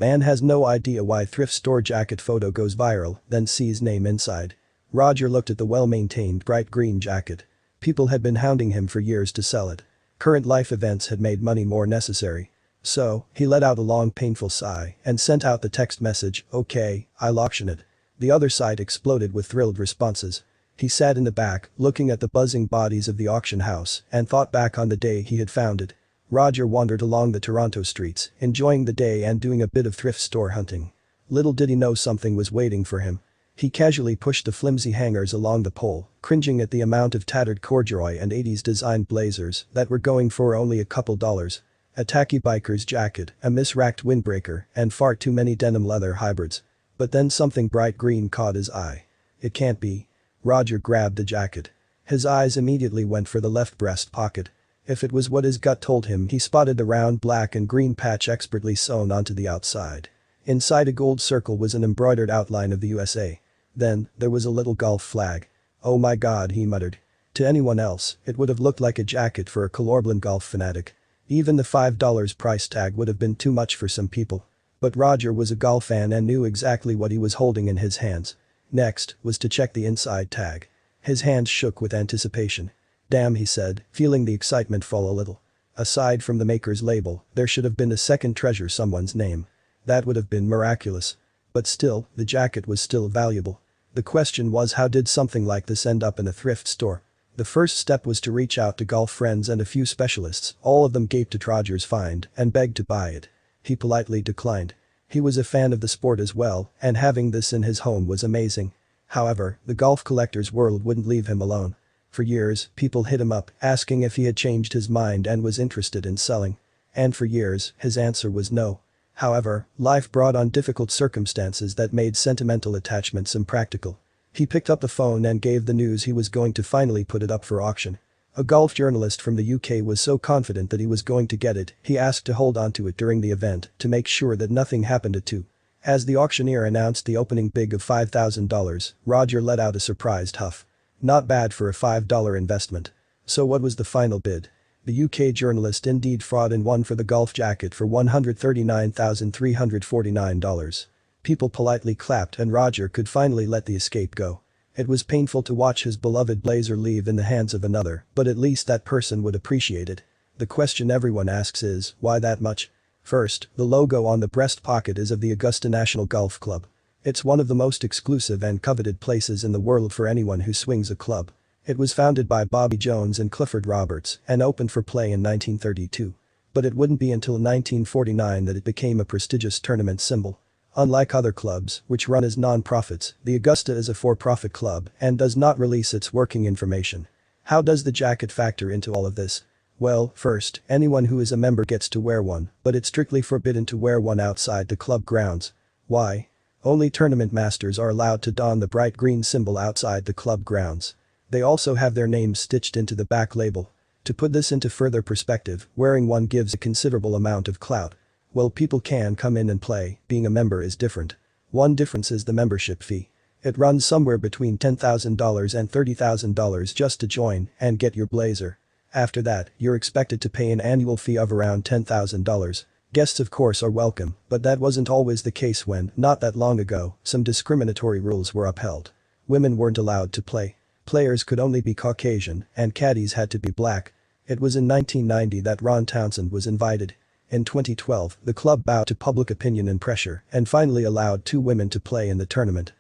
Man has no idea why thrift store jacket photo goes viral, then sees name inside. Roger looked at the well-maintained bright green jacket. People had been hounding him for years to sell it. Current life events had made money more necessary. So, he let out a long painful sigh and sent out the text message, "Okay, I'll auction it." The other site exploded with thrilled responses. He sat in the back, looking at the buzzing bodies of the auction house and thought back on the day he had found it. Roger wandered along the Toronto streets, enjoying the day and doing a bit of thrift store hunting. Little did he know something was waiting for him. He casually pushed the flimsy hangers along the pole, cringing at the amount of tattered corduroy and 80s designed blazers that were going for only a couple dollars. A tacky biker's jacket, a misracked windbreaker, and far too many denim leather hybrids. But then something bright green caught his eye. It can't be. Roger grabbed the jacket. His eyes immediately went for the left breast pocket. If it was what his gut told him, he spotted the round black and green patch expertly sewn onto the outside. Inside a gold circle was an embroidered outline of the USA. Then, there was a little Gulf flag. "Oh my god," he muttered. To anyone else, it would have looked like a jacket for a colorblind golf fanatic. Even the $5 price tag would have been too much for some people. But Roger was a golf fan and knew exactly what he was holding in his hands. Next, was to check the inside tag. His hands shook with anticipation. "Damn," he said, feeling the excitement fall a little. Aside from the maker's label, there should have been a second treasure, someone's name. That would have been miraculous. But still, the jacket was still valuable. The question was, how did something like this end up in a thrift store? The first step was to reach out to golf friends and a few specialists, all of them gaped at Roger's find and begged to buy it. He politely declined. He was a fan of the sport as well, and having this in his home was amazing. However, the golf collector's world wouldn't leave him alone. For years, people hit him up, asking if he had changed his mind and was interested in selling. And for years, his answer was no. However, life brought on difficult circumstances that made sentimental attachments impractical. He picked up the phone and gave the news he was going to finally put it up for auction. A golf journalist from the UK was so confident that he was going to get it, he asked to hold on to it during the event to make sure that nothing happened to. As the auctioneer announced the opening bid of $5,000, Roger let out a surprised huff. Not bad for a $5 investment. So what was the final bid? The UK journalist indeed fought and won for the golf jacket for $139,349. People politely clapped and Roger could finally let the escape go. It was painful to watch his beloved blazer leave in the hands of another, but at least that person would appreciate it. The question everyone asks is, why that much? First, the logo on the breast pocket is of the Augusta National Golf Club. It's one of the most exclusive and coveted places in the world for anyone who swings a club. It was founded by Bobby Jones and Clifford Roberts and opened for play in 1932. But it wouldn't be until 1949 that it became a prestigious tournament symbol. Unlike other clubs, which run as non-profits, the Augusta is a for-profit club and does not release its working information. How does the jacket factor into all of this? Well, first, anyone who is a member gets to wear one, but it's strictly forbidden to wear one outside the club grounds. Why? Only tournament masters are allowed to don the bright green symbol outside the club grounds. They also have their names stitched into the back label. To put this into further perspective, wearing one gives a considerable amount of clout. Well, people can come in and play, being a member is different. One difference is the membership fee. It runs somewhere between $10,000 and $30,000 just to join and get your blazer. After that, you're expected to pay an annual fee of around $10,000. Guests of course are welcome, but that wasn't always the case when, not that long ago, some discriminatory rules were upheld. Women weren't allowed to play. Players could only be Caucasian, and caddies had to be black. It was in 1990 that Ron Townsend was invited. In 2012, the club bowed to public opinion and pressure and finally allowed 2 women to play in the tournament.